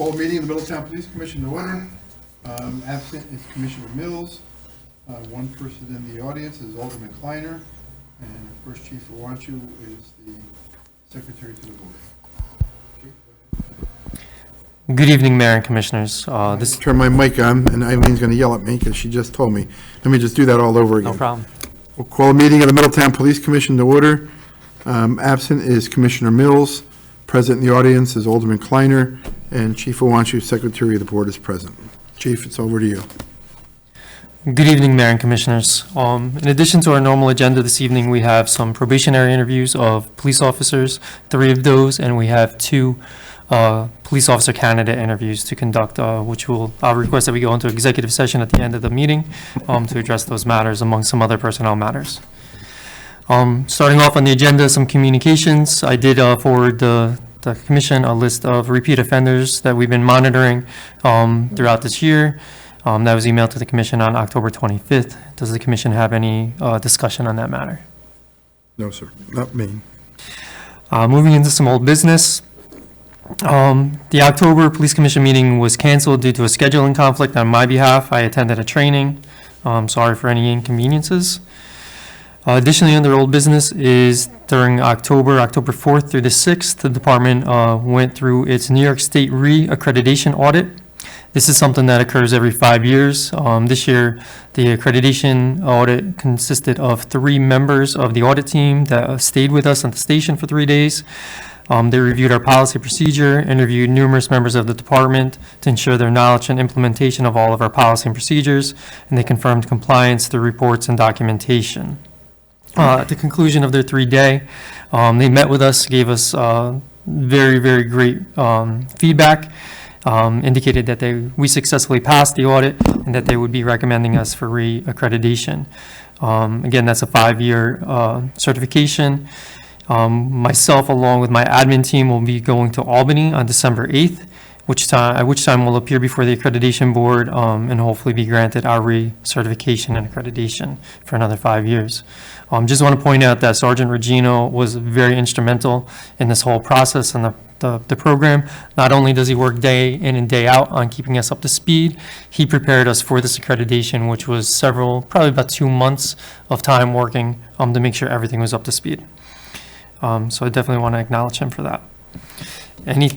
Call meeting of the Middletown Police Commission to order. Absent is Commissioner Mills. One person in the audience is Alderman Kleiner. And of course, Chief Iwanchu is the Secretary to the Board. Good evening, Mayor and Commissioners. Turn my mic on, and Eileen's going to yell at me because she just told me. Let me just do that all over again. No problem. We'll call a meeting of the Middletown Police Commission to order. Absent is Commissioner Mills. Present in the audience is Alderman Kleiner, and Chief Iwanchu, Secretary of the Board, is present. Chief, it's over to you. Good evening, Mayor and Commissioners. In addition to our normal agenda this evening, we have some probationary interviews of police officers, 3 of those, and we have 2 police officer candidate interviews to conduct, which I'll request that we go into executive session at the end of the meeting to address those matters among some other personnel matters. Starting off on the agenda, some communications. I did forward the Commission a list of repeat offenders that we've been monitoring throughout this year. That was emailed to the Commission on October 25th. Does the Commission have any discussion on that matter? No, sir. Not me. Moving into some old business. The October Police Commission meeting was canceled due to a scheduling conflict on my behalf. I attended a training. Sorry for any inconveniences. Additionally, under old business is during October 4th through the 6th, the department went through its New York State re-accreditation audit. This is something that occurs every 5 years. This year, the accreditation audit consisted of 3 members of the audit team that stayed with us at the station for 3 days. They reviewed our policy procedure, interviewed numerous members of the department to ensure their knowledge and implementation of all of our policy and procedures, and they confirmed compliance through reports and documentation. At the conclusion of their 3-day, they met with us, gave us very, very great feedback, indicated that we successfully passed the audit and that they would be recommending us for re-accreditation. Again, that's a 5-year certification. Myself, along with my admin team, will be going to Albany on December 8th, at which time we'll appear before the accreditation board and hopefully be granted our re-certification and accreditation for another 5 years. Just want to point out that Sergeant Regino was very instrumental in this whole process and the program. Not only does he work day in and day out on keeping us up to speed, he prepared us for this accreditation, which was probably about 2 months of time working to make sure everything was up to speed. So I definitely want to acknowledge him for that. Any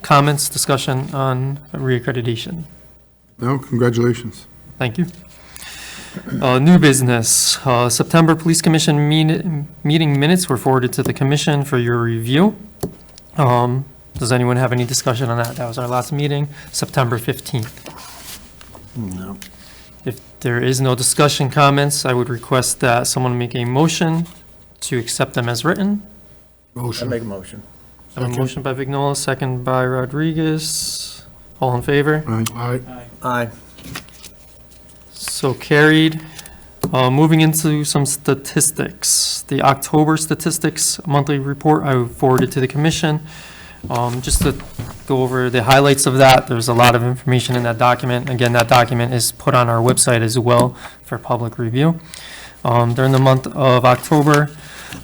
comments, discussion on reaccreditation? No, congratulations. Thank you. New business. September Police Commission meeting minutes were forwarded to the Commission for your review. Does anyone have any discussion on that? That was our last meeting, September 15th. No. If there is no discussion, comments, I would request that someone make a motion to accept them as written. I Motion. make a motion. I have a motion by Vignola, second by Rodriguez. All in favor? Aye. Aye. So carried. Moving into some statistics. The October statistics monthly report I forwarded to the Commission. Just to go over the highlights of that, there's a lot of information in that document. Again, that document is put on our website as well for public review. During the month of October,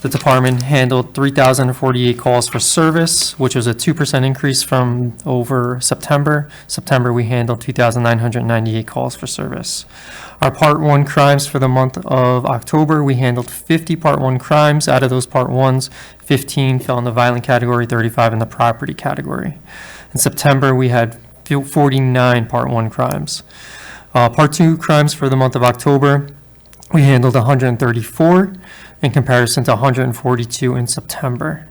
the department handled 3,048 calls for service, which was a 2% increase from over September. September, we handled 2,998 calls for service. Our Part 1 crimes for the month of October, we handled 50 Part 1 crimes. Out of those Part 1s, 15 fell in the violent category, 35 in the property category. In September, we had 49 Part 1 crimes. Part 2 crimes for the month of October, we handled 134 in comparison to 142 in September.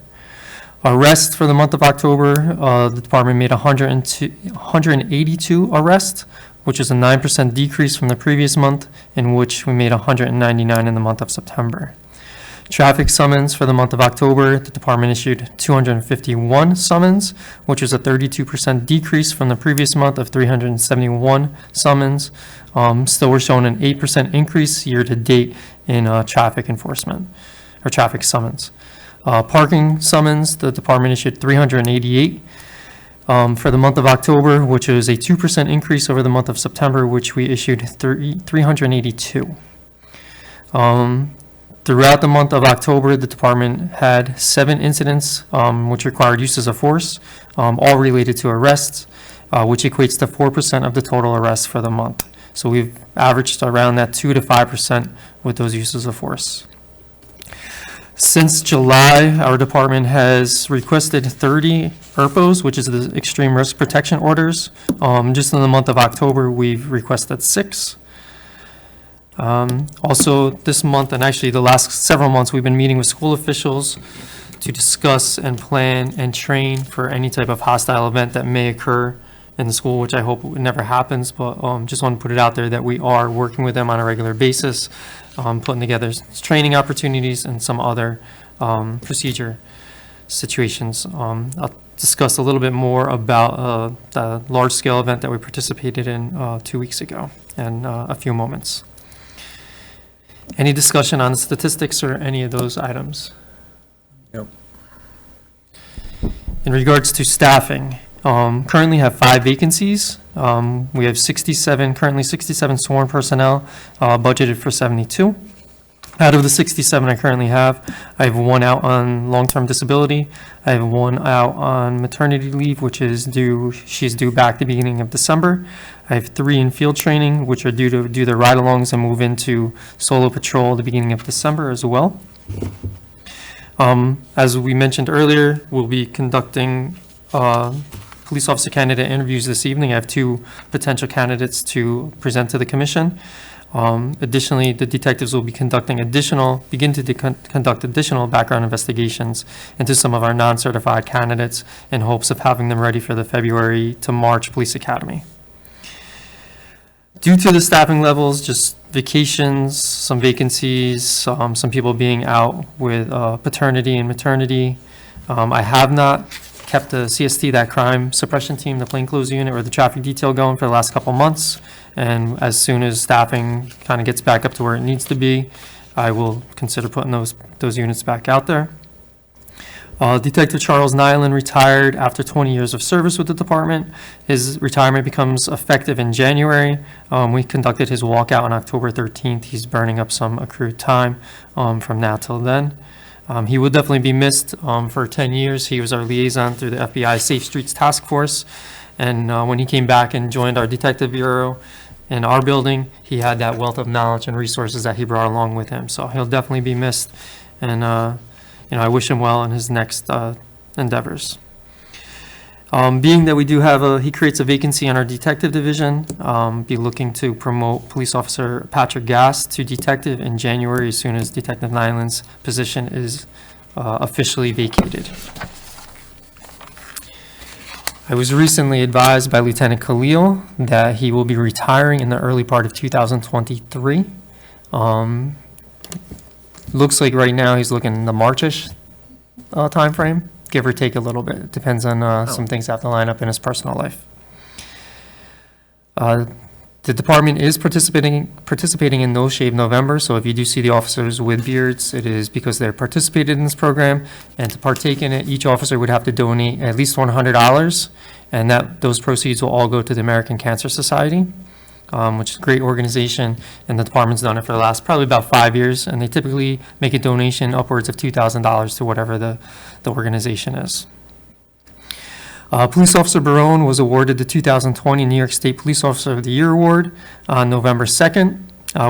Arrests for the month of October, the department made 182 arrests, which is a 9% decrease from the previous month, in which we made 199 in the month of September. Traffic summons for the month of October, the department issued 251 summons, which is a 32% decrease from the previous month of 371 summons. Still, we're showing an 8% increase year to date in traffic enforcement, or traffic summons. Parking summons, the department issued 388 for the month of October, which is a 2% increase over the month of September, which we issued 382. Throughout the month of October, the department had 7 incidents which required uses of force, all related to arrests. which equates to 4% of the total arrests for the month. So we've averaged around that 2 to 5% with those uses of force. Since July, our department has requested 30 ERPOs, which is the Extreme Risk Protection Orders. Just in the month of October, we've requested 6. Also, this month, and actually the last several months, we've been meeting with school officials to discuss and plan and train for any type of hostile event that may occur in the school, which I hope never happens, but just want to put it out there that we are working with them on a regular basis, putting together training opportunities and some other procedure situations. I'll discuss a little bit more about the large-scale event that we participated in 2 weeks ago in a few moments. Any discussion on the statistics or any of those items? Yep. In regards to staffing, currently have 5 vacancies. We have currently 67 sworn personnel, budgeted for 72. Out of the 67 I currently have, I have 1 out on long-term disability. I have 1 out on maternity leave, she's due back the beginning of December. I have 3 in field training, which are due to do their ride-alongs and move into solo patrol the beginning of December as well. As we mentioned earlier, we'll be conducting police officer candidate interviews this evening. I have 2 potential candidates to present to the commission. Additionally, the detectives will be conduct additional background investigations into some of our non-certified candidates in hopes of having them ready for the February to March Police Academy. Due to the staffing levels, just vacations, some vacancies, some people being out with paternity and maternity, I have not kept the CST, that crime suppression team, the plainclothes unit or the traffic detail going for the last couple months. And as soon as staffing kind of gets back up to where it needs to be, I will consider putting those units back out there. Detective Charles Nyland retired after 20 years of service with the department. His retirement becomes effective in January. We conducted his walkout on October 13th. He's burning up some accrued time from now till then. He will definitely be missed. For 10 years, he was our liaison through the FBI Safe Streets Task Force. And when he came back and joined our detective bureau in our building, he had that wealth of knowledge and resources that he brought along with him. So he'll definitely be missed. And, I wish him well in his next endeavors. Being that we do have he creates a vacancy on our detective division, be looking to promote police officer Patrick Gass to detective in January as soon as Detective Nyland's position is officially vacated. I was recently advised by Lieutenant Khalil that he will be retiring in the early part of 2023. Looks like right now he's looking in the March-ish timeframe, give or take a little bit. It depends on some things that have to line up in his personal life. The department is participating in No Shave November, so if you do see the officers with beards, it is because they're participated in this program, and to partake in it, each officer would have to donate at least $100, and those proceeds will all go to the American Cancer Society, which is a great organization, and the department's done it for the last probably about 5 years, and they typically make a donation upwards of $2,000 to whatever the organization is. Police Officer Barone was awarded the 2020 New York State Police Officer of the Year Award on November 2nd.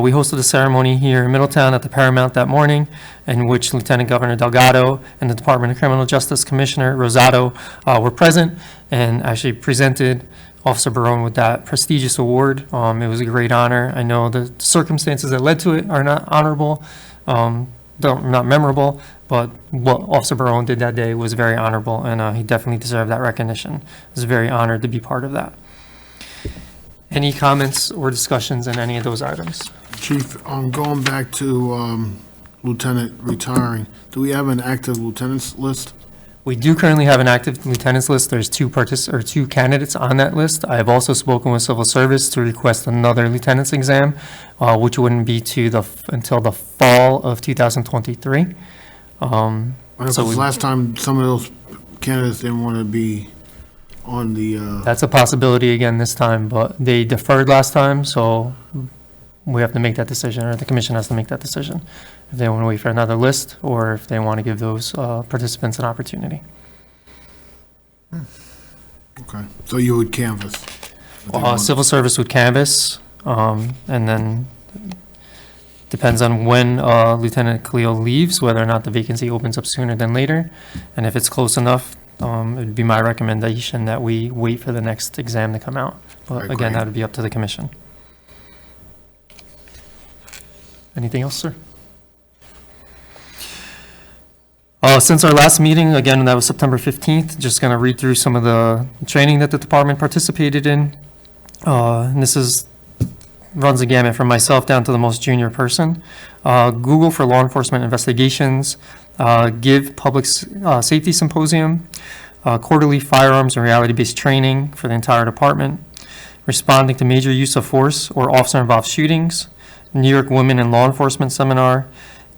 We hosted a ceremony here in Middletown at the Paramount that morning, in which Lieutenant Governor Delgado and the Department of Criminal Justice Commissioner Rosado were present and actually presented Officer Barone with that prestigious award. It was a great honor. I know the circumstances that led to it are not honorable, not memorable, but what Officer Barone did that day was very honorable, and he definitely deserved that recognition. I was very honored to be part of that. Any comments or discussions on any of those items? Chief, going back to lieutenant retiring, do we have an active lieutenants list? We do currently have an active lieutenants list. There's 2 candidates on that list. I have also spoken with Civil Service to request another lieutenant's exam, which wouldn't be until the fall of 2023. Last time, some of those candidates didn't want to be on the... That's a possibility again this time, but they deferred last time, so we have to make that decision, or the commission has to make that decision, if they want to wait for another list, or if they want to give those participants an opportunity. Okay, so you would canvass? Civil service would canvass, and then depends on when Lieutenant Cleo leaves, whether or not the vacancy opens up sooner than later. And if it's close enough, it'd be my recommendation that we wait for the next exam to come out. But Agree. again, that would be up to the commission. Anything else, sir? Since our last meeting, again, that was September 15th, just going to read through some of the training that the department participated in. And this runs a gamut from myself down to the most junior person. Google for law enforcement investigations, Give Public Safety Symposium, quarterly firearms and reality-based training for the entire department, responding to major use of force or officer-involved shootings, New York Women in Law Enforcement Seminar,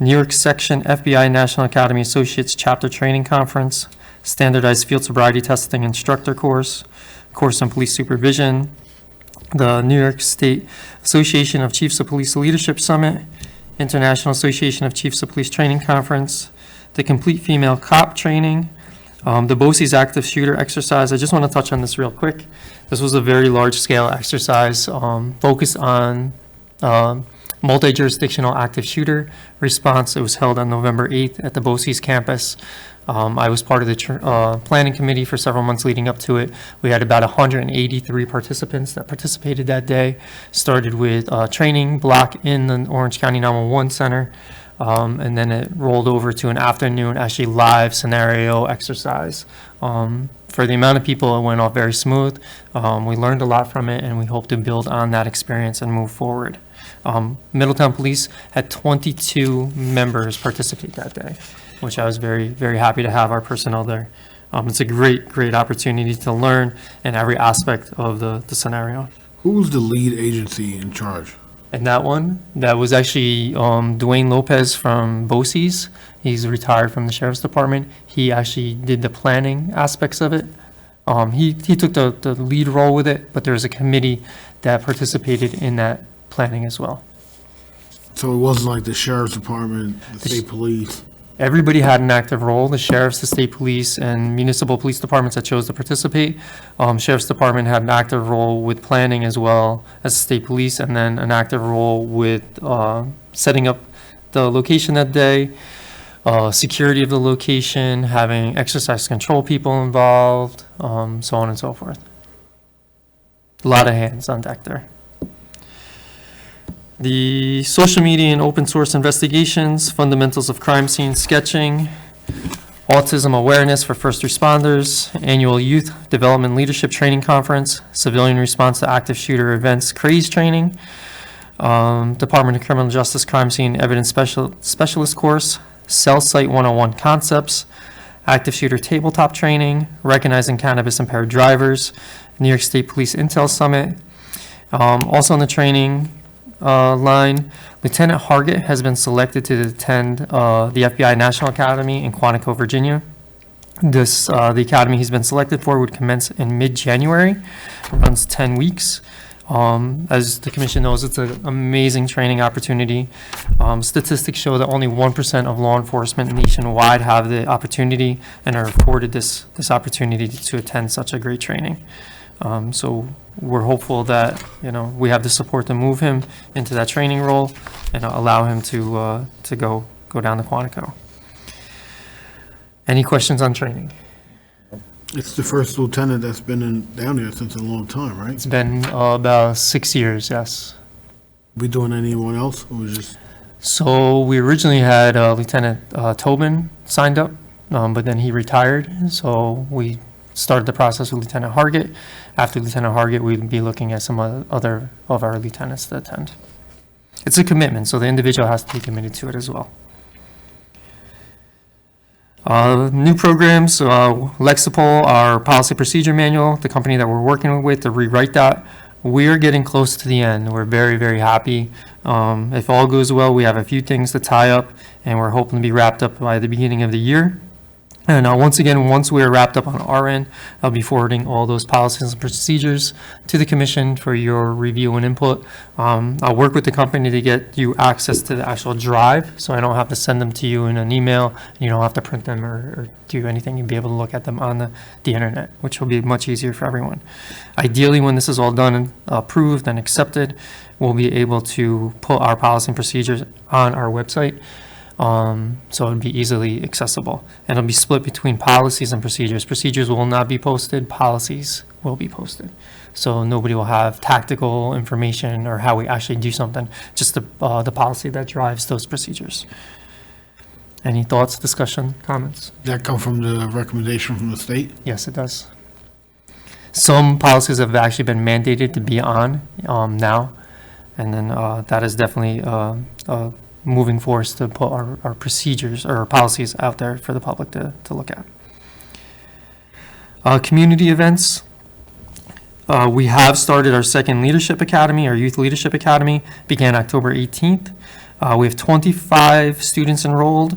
New York Section FBI National Academy Associates Chapter Training Conference, Standardized Field Sobriety Testing Instructor Course on Police Supervision, the New York State Association of Chiefs of Police Leadership Summit, International Association of Chiefs of Police Training Conference, the Complete Female Cop Training, the BOCES Active Shooter Exercise. I just want to touch on this real quick. This was a very large-scale exercise focused on multi-jurisdictional active shooter response. It was held on November 8th at the BOCES campus. I was part of the planning committee for several months leading up to it. We had about 183 participants that participated that day. Started with a training block in the Orange County 911 Center, and then it rolled over to an afternoon, actually live scenario exercise. For the amount of people, it went off very smooth. We learned a lot from it, and we hope to build on that experience and move forward. Middletown Police had 22 members participate that day, which I was very, very happy to have our personnel there. It's a great opportunity to learn in every aspect of the scenario. Who was the lead agency in charge? And that was actually Dwayne Lopez from BOCES. He's retired from the Sheriff's Department. He actually did the planning aspects of it. He took the lead role with it, but there was a committee that participated in that planning as well. So it wasn't like the Sheriff's Department, the State Police? Everybody had an active role, the sheriffs, the state police, and municipal police departments that chose to participate. Sheriff's Department had an active role with planning as well as the state police, and then an active role with setting up the location that day, security of the location, having exercise control people involved, so on and so forth. A lot of hands on deck there. The social media and open source investigations, fundamentals of crime scene sketching, autism awareness for first responders, annual youth development leadership training conference, civilian response to active shooter events craze training, Department of Criminal Justice crime scene evidence specialist course, cell site 101 concepts, active shooter tabletop training, recognizing cannabis impaired drivers, New York State Police Intel Summit. Also in the training line, Lieutenant Hargett has been selected to attend the FBI National Academy in Quantico, Virginia. The academy he's been selected for would commence in mid-January, runs 10 weeks. As the commission knows, it's an amazing training opportunity. Statistics show that only 1% of law enforcement nationwide have the opportunity and are afforded this opportunity to attend such a great training. So we're hopeful that, we have the support to move him into that training role and allow him to go down to Quantico. Any questions on training? It's the first lieutenant that's been down there since a long time, right? It's been about 6 years, yes. We doing anyone else, or was just? So we originally had Lieutenant Tobin signed up, but then he retired. So we started the process with Lieutenant Hargett. After Lieutenant Hargett, we'd be looking at some other of our lieutenants to attend. It's a commitment, so the individual has to be committed to it as well. New programs, Lexipol, our policy procedure manual, the company that we're working with to rewrite that. We're getting close to the end. We're very, very happy. If all goes well, we have a few things to tie up, and we're hoping to be wrapped up by the beginning of the year. And once again, once we're wrapped up on our end, I'll be forwarding all those policies and procedures to the commission for your review and input. I'll work with the company to get you access to the actual drive, so I don't have to send them to you in an email, and you don't have to print them or do anything. You'll be able to look at them on the internet, which will be much easier for everyone. Ideally, when this is all done and approved and accepted, we'll be able to put our policy and procedures on our website. So it'd be easily accessible, and it'll be split between policies and procedures. Procedures will not be posted, policies will be posted. So nobody will have tactical information or how we actually do something, just the policy that drives those procedures. Any thoughts, discussion, comments? That come from the recommendation from the state? Yes, it does. Some policies have actually been mandated to be on now, and then that is definitely moving force to put our procedures or our policies out there for the public to look at. Community events. We have started our second leadership academy, our youth leadership academy, began October 18th. We have 25 students enrolled.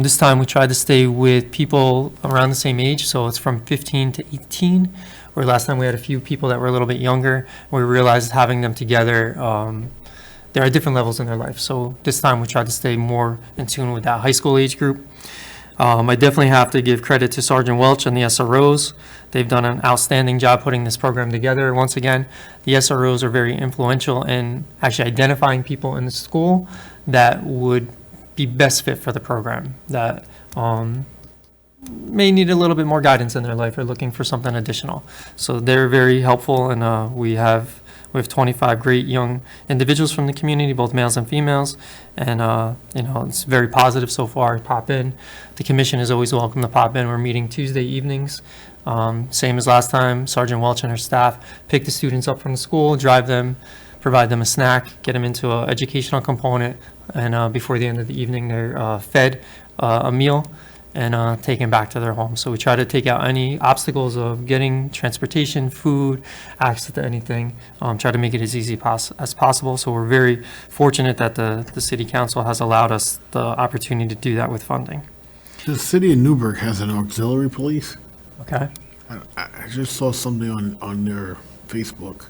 This time we tried to stay with people around the same age, so it's from 15 to 18, where last time we had a few people that were a little bit younger. We realized having them together, they're at different levels in their life. So this time we tried to stay more in tune with that high school age group. I definitely have to give credit to Sergeant Welch and the SROs. They've done an outstanding job putting this program together. Once again, the SROs are very influential in actually identifying people in the school that would be best fit for the program, that may need a little bit more guidance in their life or looking for something additional. So they're very helpful, and we have 25 great young individuals from the community, both males and females, and it's very positive so far. Pop in. The commission is always welcome to pop in. We're meeting Tuesday evenings, same as last time. Sergeant Welch and her staff pick the students up from the school, drive them, provide them a snack, get them into an educational component, and before the end of the evening, they're fed a meal and taken back to their home. So we try to take out any obstacles of getting transportation, food, access to anything, try to make it as easy as possible. So we're very fortunate that the city council has allowed us the opportunity to do that with funding. The city of Newburgh has an auxiliary police. Okay. I just saw something on their Facebook,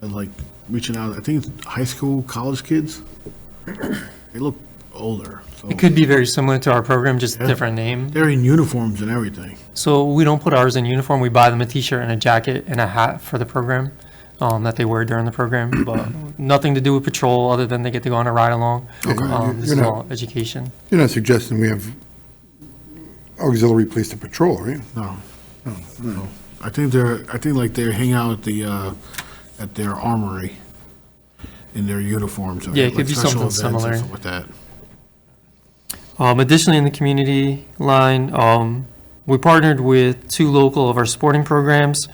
like reaching out, I think it's high school, college kids. They look older. So It could be very similar to our program, just Yeah. different name. they're in uniforms and everything. So we don't put ours in uniform. We buy them a t-shirt and a jacket and a hat for the program that they wear during the program, but nothing to do with patrol other than they get to go on a ride along. Okay. This is all education. You're not suggesting we have auxiliary police to patrol, right? No. No. I think like they hang out at their armory in their uniforms. Yeah, it could like be special something events similar. and stuff like that. Additionally, in the community line, we partnered with two local of our sporting programs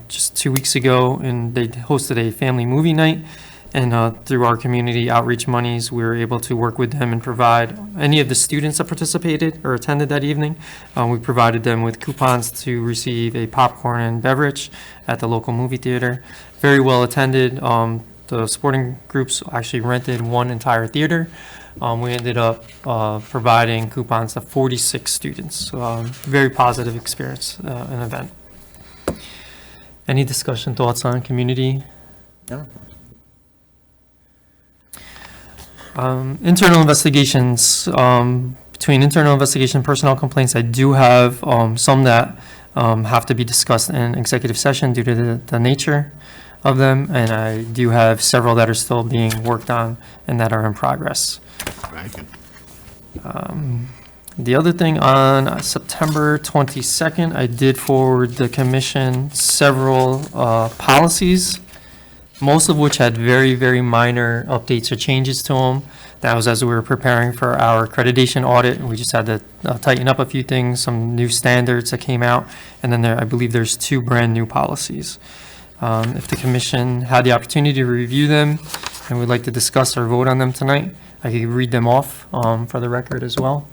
just 2 weeks ago, and they hosted a family movie night. And through our community outreach monies, we were able to work with them and provide any of the students that participated or attended that evening. We provided them with coupons to receive a popcorn and beverage at the local movie theater. Very well attended. The sporting groups actually rented one entire theater. We ended up providing coupons to 46 students. Very positive experience, an event. Any discussion, thoughts on community? No. Internal investigations, between internal investigation and personnel complaints, I do have some that have to be discussed in executive session due to the nature of them, and I do have several that are still being worked on and that are in progress. Right. The other thing, on September 22nd, I did forward the commission several policies, most of which had very, very minor updates or changes to them. That was as we were preparing for our accreditation audit. We just had to tighten up a few things, some new standards that came out, and then I believe there's 2 brand-new policies. If the commission had the opportunity to review them and would like to discuss or vote on them tonight, I could read them off for the record as well.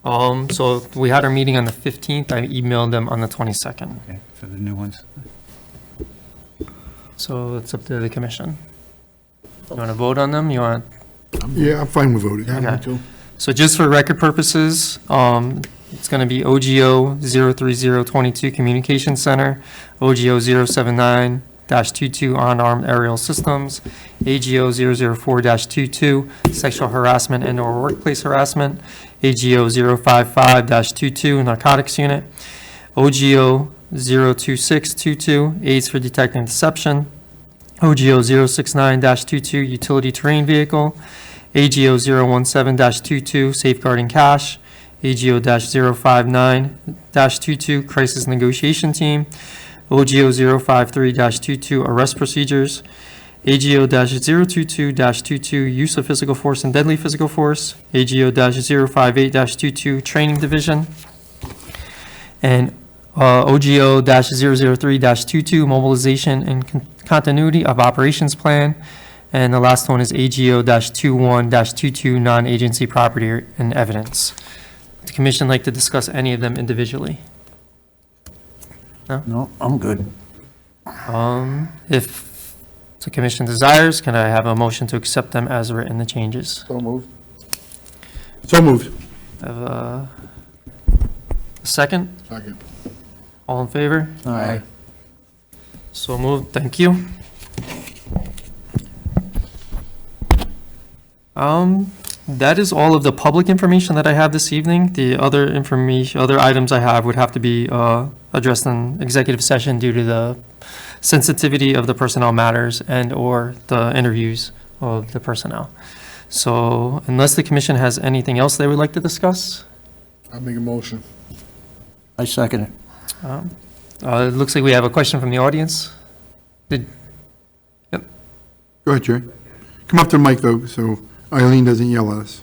So we had our meeting on the 15th. I emailed them on the 22nd. Okay, for the new ones. So it's up to the commission. You want to vote on them? You want Yeah, I'm fine with voting. Yeah, me Okay. too. So just for record purposes, it's going to be OGO 03022 Communication Center, OGO 079-22 Unarmed Aerial Systems, AGO 004-22 Sexual Harassment and/or Workplace Harassment, AGO 055-22 Narcotics Unit, OGO 02622 Aids for Detecting Deception, OGO 069-22 Utility Terrain Vehicle, AGO 017-22 Safeguarding Cash, AGO 059-22 Crisis Negotiation Team, OGO 053-22 Arrest Procedures, AGO 022-22 Use of Physical Force and Deadly Physical Force, AGO 058-22 Training Division, and OGO 003-22 Mobilization and Continuity of Operations Plan. And the last one is AGO-21-22 Non-Agency Property and Evidence. Would the commission like to discuss any of them individually? No, I'm good. If the commission desires, can I have a motion to accept them as written, the changes? So moved. So moved. Have a second? Second. All in favor? Aye. So moved, thank you. That is all of the public information that I have this evening. The other information, other items I have would have to be addressed in executive session due to the sensitivity of the personnel matters and/or the interviews of the personnel. So unless the commission has anything else they would like to discuss, I make a motion. I second it. it looks like we have a question from the audience. Go ahead, Jerry. Come up to the mic, though, so Eileen doesn't yell at us.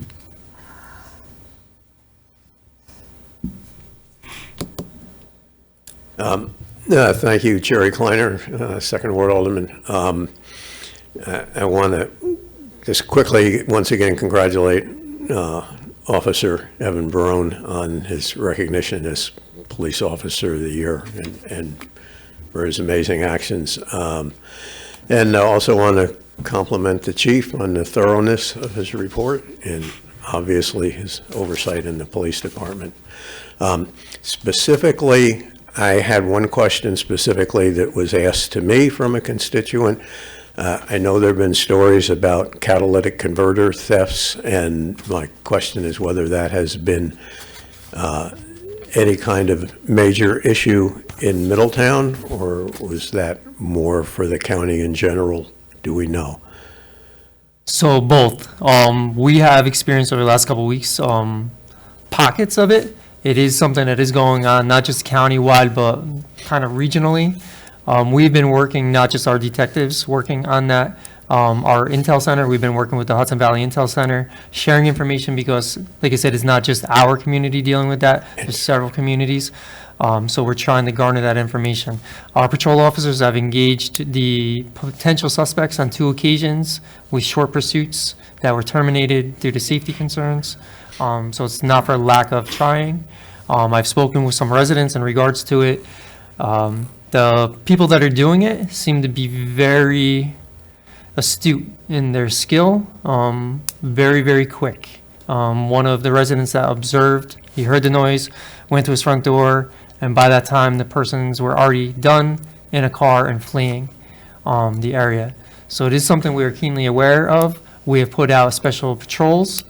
Thank you, Jerry Kleiner, Second Ward Alderman. I want to just quickly, once again, congratulate Officer Evan Barone on his recognition as Police Officer of the Year and for his amazing actions. And I also want to compliment the chief on the thoroughness of his report and obviously his oversight in the police department. Specifically, I had one question specifically that was asked to me from a constituent. I know there have been stories about catalytic converter thefts, and my question is whether that has been any kind of major issue in Middletown, or was that more for the county in general? Do we know? So both. We have experienced over the last couple of weeks pockets of it. It is something that is going on, not just countywide, but kind of regionally. We've been working, not just our detectives working on that. Our Intel Center, we've been working with the Hudson Valley Intel Center, sharing information because, like I said, it's not just our community dealing with that. There's several communities. So we're trying to garner that information. Our patrol officers have engaged the potential suspects on 2 occasions with short pursuits that were terminated due to safety concerns. So it's not for lack of trying. I've spoken with some residents in regards to it. The people that are doing it seem to be very astute in their skill, very, very quick. One of the residents that observed, he heard the noise, went to his front door, and by that time, the persons were already done in a car and fleeing the area. So it is something we are keenly aware of. We have put out special patrols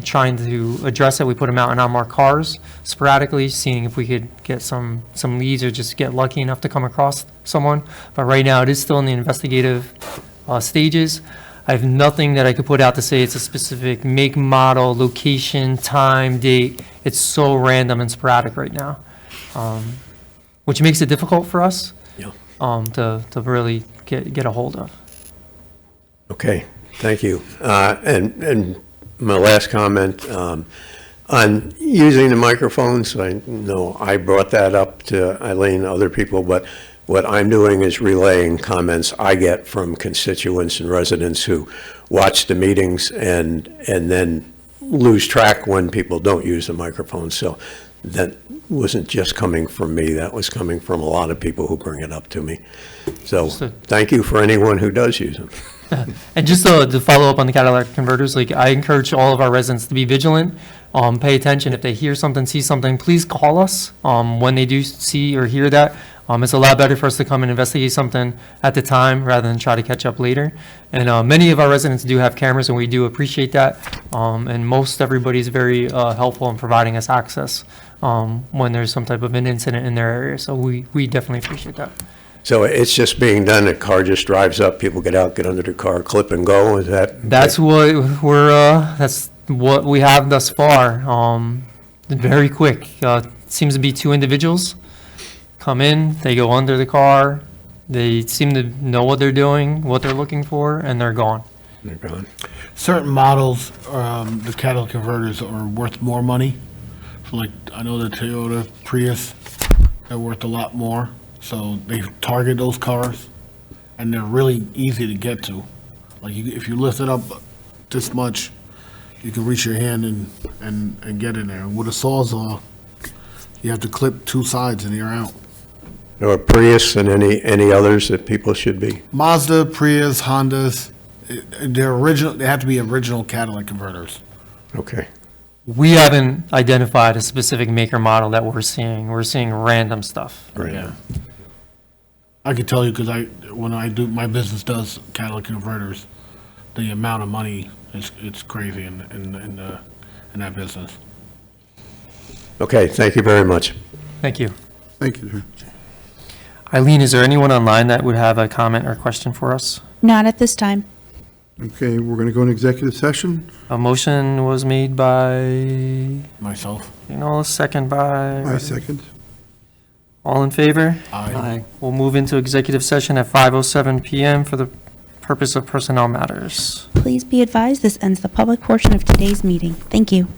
trying to address it. We put them out in unmarked cars sporadically, seeing if we could get some leads or just get lucky enough to come across someone. But right now, it is still in the investigative stages. I have nothing that I could put out to say it's a specific make, model, location, time, date. It's so random and sporadic right now, which makes it difficult for us Yeah. to really get a hold of. Okay, thank you. And my last comment on using the microphones, I know I brought that up to Eileen and other people, but what I'm doing is relaying comments I get from constituents and residents who watch the meetings and then lose track when people don't use the microphone. So that wasn't just coming from me, that was coming from a lot of people who bring it up to me. So, Understood. thank you for anyone who does use them. And just to follow up on the catalytic converters, like, I encourage all of our residents to be vigilant, pay attention. If they hear something, see something, please call us, when they do see or hear that. It's a lot better for us to come and investigate something at the time rather than try to catch up later. And, many of our residents do have cameras, and we do appreciate that. And most everybody's very, helpful in providing us access, when there's some type of an incident in their area. So we definitely appreciate that. So it's just being done, a car just drives up, people get out, get under the car, clip and go, is that? That's what that's what we have thus far. Very quick. Seems to be two individuals come in, they go under the car, they seem to know what they're doing, what they're looking for, and they're gone. They're gone. Certain models, the catalytic converters are worth more money. So like, I know the Toyota Prius, they're worth a lot more. So they target those cars, and they're really easy to get to. Like, if you lift it up this much, you can reach your hand and get in there. And with a Sawzall, you have to clip two sides and you're out. Or Prius and any others that people should be? Mazda, Prius, Hondas, they're original. They have to be original catalytic converters. Okay. We haven't identified a specific maker model that we're seeing. We're seeing random stuff. Right. Yeah. I can tell you because when I do, my business does catalytic converters, the amount of money it's crazy in that business. Okay, thank you very much. Thank you. Thank you, sir. Eileen, is there anyone online that would have a comment or question for us? Not at this time. Okay, we're going to go into executive session. A motion was made by, Myself. second by. I second. All in favor? Aye. We'll move into executive session at 5:07 PM for the purpose of personnel matters. Please be advised this ends the public portion of today's meeting. Thank you.